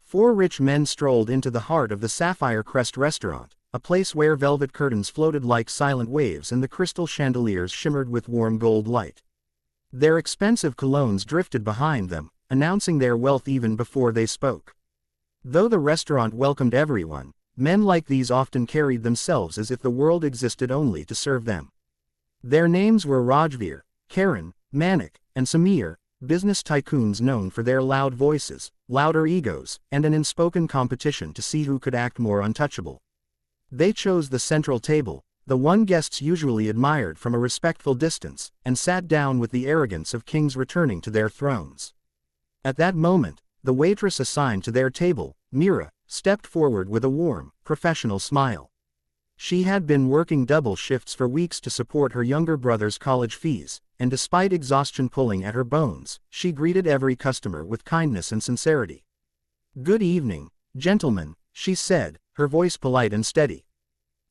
Four rich men strolled into the heart of the Sapphire Crest restaurant, a place where velvet curtains floated like silent waves and the crystal chandeliers shimmered with warm gold light. Their expensive colognes drifted behind them, announcing their wealth even before they spoke. Though the restaurant welcomed everyone, men like these often carried themselves as if the world existed only to serve them. Their names were Rajveer, Karan, Manik, and Samir, business tycoons known for their loud voices, louder egos, and an unspoken competition to see who could act more untouchable. They chose the central table, the one guests usually admired from a respectful distance, and sat down with the arrogance of kings returning to their thrones. At that moment, the waitress assigned to their table, Mira, stepped forward with a warm, professional smile. She had been working double shifts for weeks to support her younger brother's college fees, and despite exhaustion pulling at her bones, she greeted every customer with kindness and sincerity. "Good evening, gentlemen," she said, her voice polite and steady.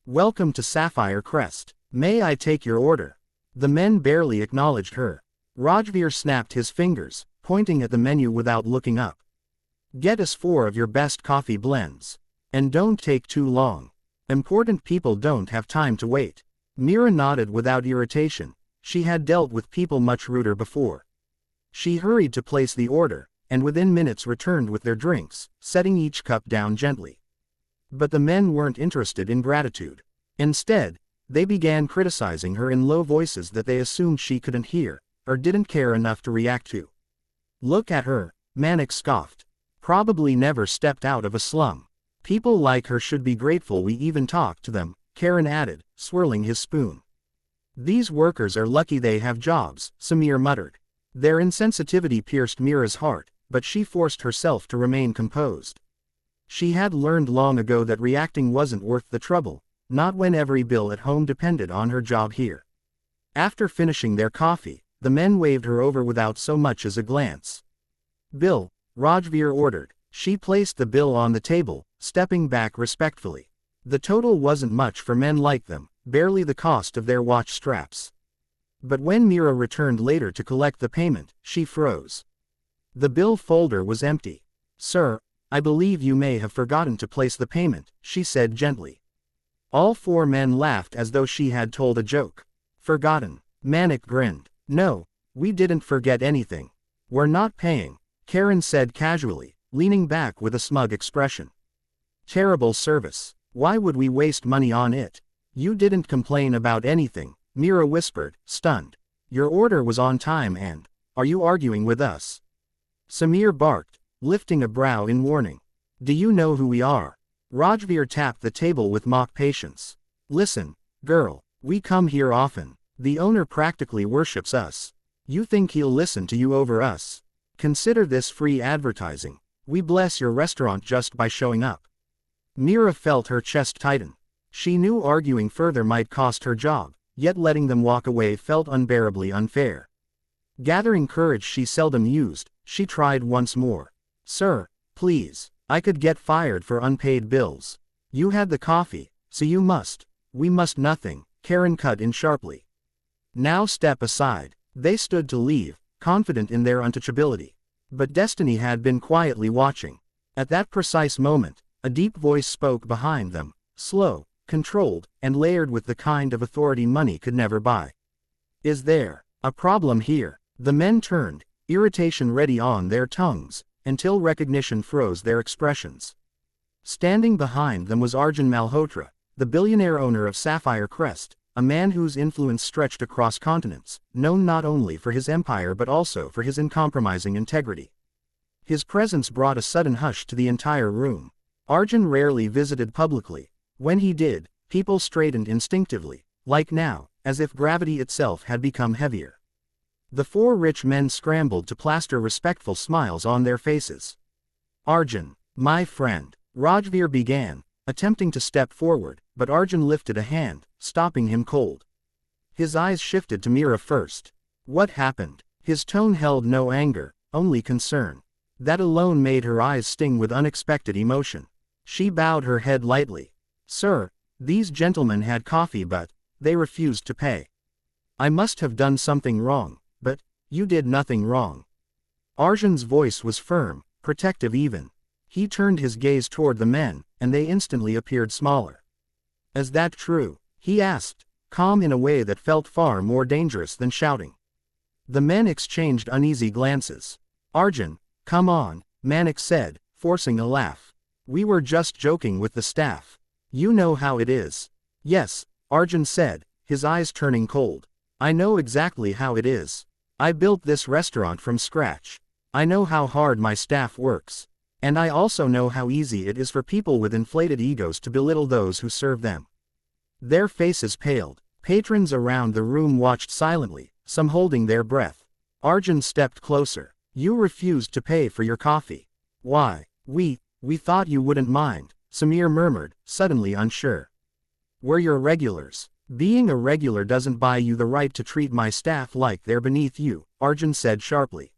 "Welcome to Sapphire Crest. May I take your order?" The men barely acknowledged her. Rajveer snapped his fingers, pointing at the menu without looking up. "Get us 4 of your best coffee blends. And don't take too long. Important people don't have time to wait." Mira nodded without irritation. She had dealt with people much ruder before. She hurried to place the order, and within minutes returned with their drinks, setting each cup down gently. But the men weren't interested in gratitude. Instead, they began criticizing her in low voices that they assumed she couldn't hear, or didn't care enough to react to. "Look at her," Manik scoffed. "Probably never stepped out of a slum. People like her should be grateful we even talked to them," Karan added, swirling his spoon. "These workers are lucky they have jobs," Samir muttered. Their insensitivity pierced Mira's heart, but she forced herself to remain composed. She had learned long ago that reacting wasn't worth the trouble, not when every bill at home depended on her job here. After finishing their coffee, the men waved her over without so much as a glance. "Bill," Rajveer ordered. She placed the bill on the table, stepping back respectfully. The total wasn't much for men like them, barely the cost of their watch straps. But when Mira returned later to collect the payment, she froze. The bill folder was empty. "Sir, I believe you may have forgotten to place the payment," she said gently. All 4 men laughed as though she had told a joke. "Forgotten?" Manik grinned. "No, we didn't forget anything. We're not paying," Karan said casually, leaning back with a smug expression. "Terrible service. Why would we waste money on it?" "You didn't complain about anything," Mira whispered, stunned. "Your order was on time and, are you arguing with us?" Samir barked, lifting a brow in warning. "Do you know who we are?" Rajveer tapped the table with mock patience. "Listen, girl, we come here often. The owner practically worships us. You think he'll listen to you over us? Consider this free advertising. We bless your restaurant just by showing up." Mira felt her chest tighten. She knew arguing further might cost her job, yet letting them walk away felt unbearably unfair. Gathering courage she seldom used, she tried once more. "Sir, please, I could get fired for unpaid bills. You had the coffee, so you must." "We must nothing," Karan cut in sharply. "Now step aside." They stood to leave, confident in their untouchability. But destiny had been quietly watching. At that precise moment, a deep voice spoke behind them, slow, controlled, and layered with the kind of authority money could never buy. "Is there a problem here?" The men turned, irritation ready on their tongues, until recognition froze their expressions. Standing behind them was Arjun Malhotra, the billionaire owner of Sapphire Crest, a man whose influence stretched across continents, known not only for his empire but also for his uncompromising integrity. His presence brought a sudden hush to the entire room. Arjun rarely visited publicly. When he did, people straightened instinctively, like now, as if gravity itself had become heavier. The 4 rich men scrambled to plaster respectful smiles on their faces. "Arjun, my friend," Rajveer began, attempting to step forward, but Arjun lifted a hand, stopping him cold. His eyes shifted to Mira first. "What happened?" His tone held no anger, only concern. That alone made her eyes sting with unexpected emotion. She bowed her head lightly. "Sir, these gentlemen had coffee but they refused to pay. I must have done something wrong, but you did nothing wrong." Arjun's voice was firm, protective even. He turned his gaze toward the men, and they instantly appeared smaller. Is that true? He asked, calm in a way that felt far more dangerous than shouting. The men exchanged uneasy glances. Arjun, come on, Manik said, forcing a laugh. We were just joking with the staff. You know how it is. Yes, Arjun said, his eyes turning cold. I know exactly how it is. I built this restaurant from scratch. I know how hard my staff works. And I also know how easy it is for people with inflated egos to belittle those who serve them. Their faces paled. Patrons around the room watched silently, some holding their breath. Arjun stepped closer. You refused to pay for your coffee. Why? We thought you wouldn't mind, Samir murmured, suddenly unsure. We're your regulars. Being a regular doesn't buy you the right to treat my staff like they're beneath you, Arjun said sharply.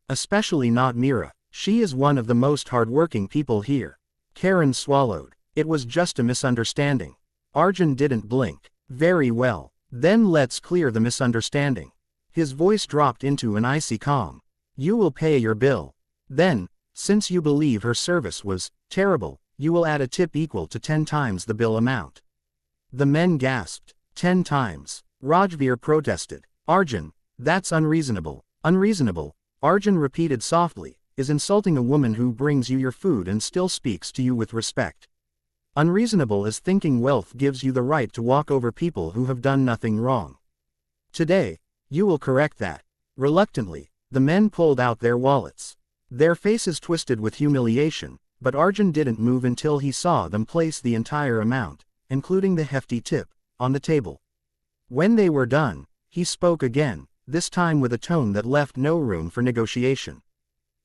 Especially not Mira. She is one of the most hardworking people here. Karen swallowed. It was just a misunderstanding. Arjun didn't blink. Very well. Then let's clear the misunderstanding. His voice dropped into an icy calm. You will pay your bill. Then, since you believe her service was terrible, you will add a tip equal to 10 times the bill amount. The men gasped. 10 times. Rajveer protested. Arjun, that's unreasonable. Unreasonable, Arjun repeated softly, is insulting a woman who brings you your food and still speaks to you with respect. Unreasonable is thinking wealth gives you the right to walk over people who have done nothing wrong. Today, you will correct that. Reluctantly, the men pulled out their wallets. Their faces twisted with humiliation, but Arjun didn't move until he saw them place the entire amount, including the hefty tip, on the table. When they were done, he spoke again, this time with a tone that left no room for negotiation.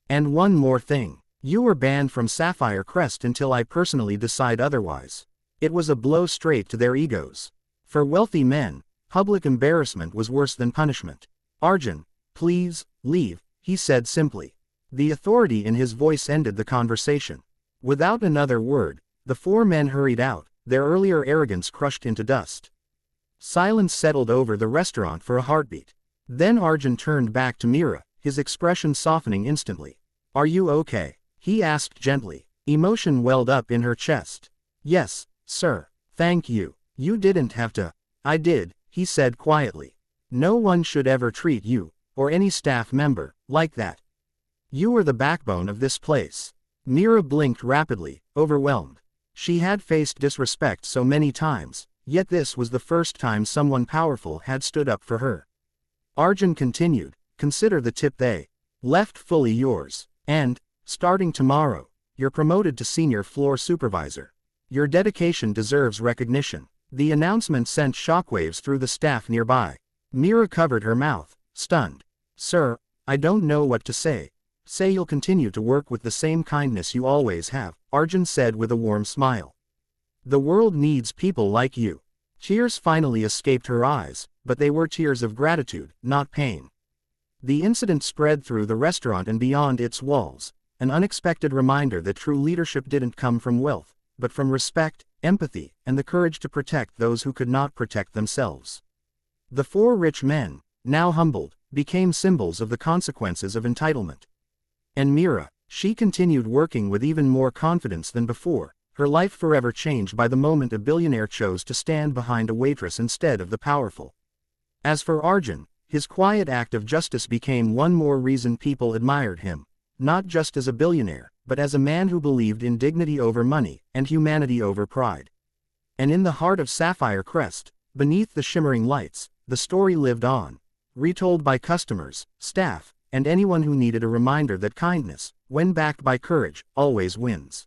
And one more thing. You were banned from Sapphire Crest until I personally decide otherwise. It was a blow straight to their egos. For wealthy men, public embarrassment was worse than punishment. Arjun, please, leave, he said simply. The authority in his voice ended the conversation. Without another word, the 4 men hurried out, their earlier arrogance crushed into dust. Silence settled over the restaurant for a heartbeat. Then Arjun turned back to Mira, his expression softening instantly. Are you okay? He asked gently. Emotion welled up in her chest. Yes, sir. Thank you. You didn't have to. I did, he said quietly. No one should ever treat you, or any staff member, like that. You were the backbone of this place. Mira blinked rapidly, overwhelmed. She had faced disrespect so many times, yet this was the first time someone powerful had stood up for her. Arjun continued, consider the tip they left fully yours. And, starting tomorrow, you're promoted to senior floor supervisor. Your dedication deserves recognition. The announcement sent shockwaves through the staff nearby. Mira covered her mouth, stunned. Sir, I don't know what to say. Say you'll continue to work with the same kindness you always have, Arjun said with a warm smile. The world needs people like you. Tears finally escaped her eyes, but they were tears of gratitude, not pain. The incident spread through the restaurant and beyond its walls, an unexpected reminder that true leadership didn't come from wealth, but from respect, empathy, and the courage to protect those who could not protect themselves. The 4 rich men, now humbled, became symbols of the consequences of entitlement. And Mira, she continued working with even more confidence than before, her life forever changed by the moment a billionaire chose to stand behind a waitress instead of the powerful. As for Arjun, his quiet act of justice became one more reason people admired him, not just as a billionaire, but as a man who believed in dignity over money, and humanity over pride. And in the heart of Sapphire Crest, beneath the shimmering lights, the story lived on, retold by customers, staff, and anyone who needed a reminder that kindness, when backed by courage, always wins.